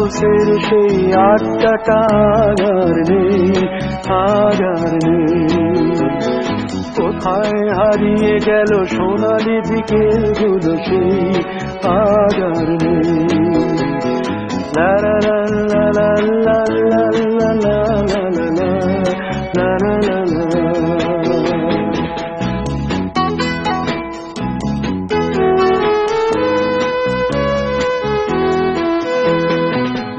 হাউসের সেই আড্ডাটা আর নেই, আজ আর নেই। কোথায় হারিয়ে গেল সোনালি বিকেলগুলো সেই আজ আর নেই। লা লা লা লা লা লা লা লা লা লা লা লা লা লা।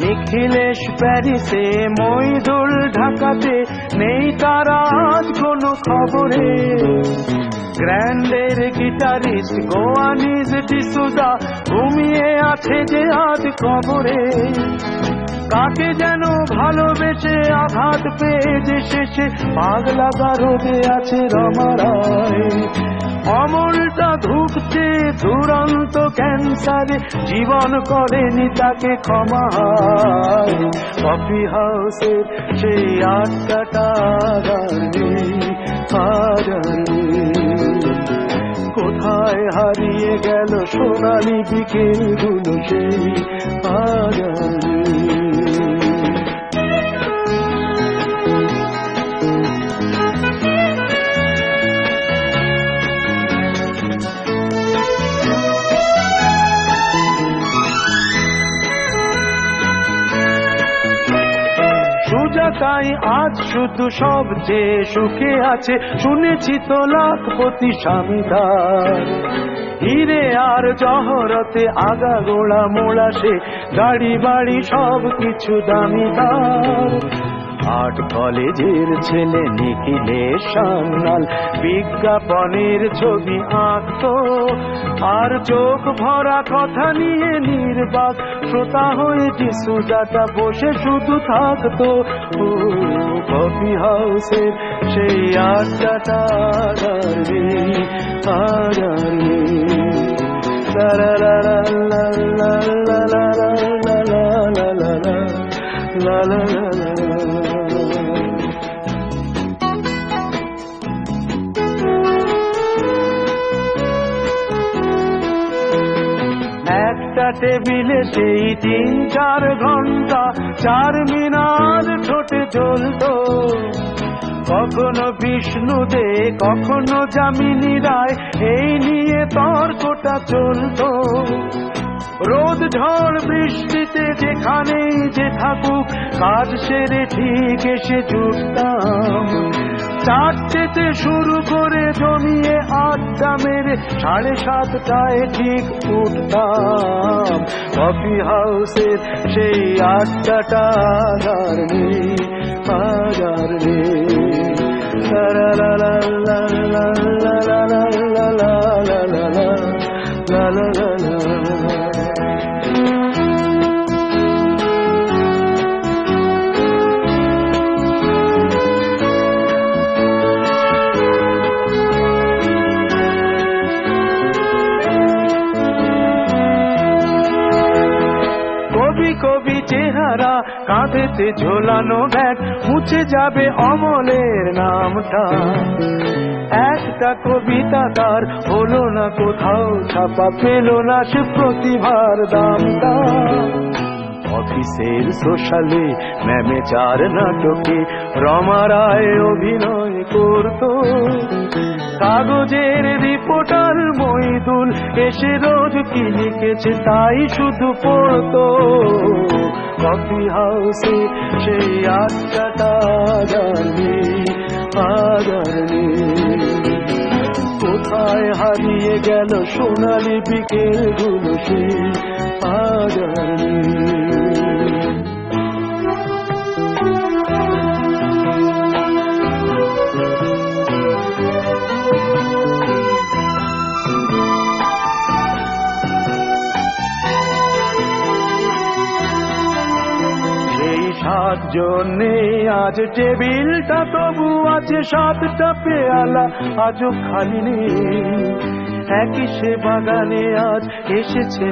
নিখিলেশ প্যারিসে, মইদুল ঢাকাতে, নেই তারা আজ কোনো খবরে। গ্র্যান্ডের গিটারিস্ট গোয়ানিজ ডিসুজা ঘুমিয়ে আছে যে আজ কবরে। কাকে যেন ভালোবেসে আঘাত পেয়ে যে শেষে পাগলা গারদে আছে রমা রায়। অমলটা ধুকছে দুরন্ত ক্যান্সারে, জীবন করেনি তাকে ক্ষমা। কফি হাউসের সেই আড্ডাটা আর নেই, আজ আর নেই। কোথায় হারিয়ে গেল সোনালি বিকেলগুলো সেই আজ আর নেই। সুজাতাই আজ শুধু সবচেয়ে সুখে আছে, শুনেছি তো লাখপতি স্বামীদার। হিরে আর জহরতে আগাগোড়া মোড়া সে, গাড়ি বাড়ি সব কিছু দামিদার। আর্ট কলেজের ছেলে নিখিলেশ সান্যাল বিজ্ঞাপনের ছবি আঁকতো, আর চোখ ভরা কথা নিয়ে নির্বাক শ্রোতা হয়ে ডিসুজাটা বসে শুধু থাকতো। ও কফি হাউসের সেই আড্ডাটা আর নেই, আজ আর নেই। লা লা লা লা লা লা লা লা লা লা লা লা লা লা লা লা। একটা টেবিলে সেই 3-4 ঘন্টা চার মিনার ঠোঁটে জ্বলতো। কখনো বিষ্ণু দে, কখনো যামিনী রায়, এই নিয়ে তর্কটা চলতো। রোদ ঝড় বৃষ্টিতে যেখানেই যে থাকুক, কাজ সেরে ঠিক এসে জুটতাম। 4টেতে শুরু করে জমিয়ে আড্ডা মেরে 7:30টায় ঠিক উঠতাম। কফি হাউসের সেই আড্ডাটা আর নেই, আজ আর নেই। লা লা লা লা লা লা লা লা লা লা লা লা লা লা লা লা। কবি চেহারা, কাঁধেতে ঝোলানো ব্যাগ, মুছে যাবে অমলের নামটা। একটা কবিতা তার হলো না কোথাও ছাপা, পেল না সে প্রতিভার দামটা। অফিসের সোশ্যালে, ম্যানেজার নাটকে রমা রায় অভিনয় করতো। কাগজের রিপোর্টার মইদুল এসে রোজ কি লিখেছে তাই শুধু পড়তো। কফি হাউসে সেই আড্ডাটা আজ আর নেই, আজ আর নেই। কোথায় হারিয়ে গেল সোনালি বিকেলগুলো সেই আজ আর নেই। জন্যে আজ টেবিলটা তবু আছে, 7টা পেয়ালা আজও খালি নেই। একই সে বাগানে আজ এসেছে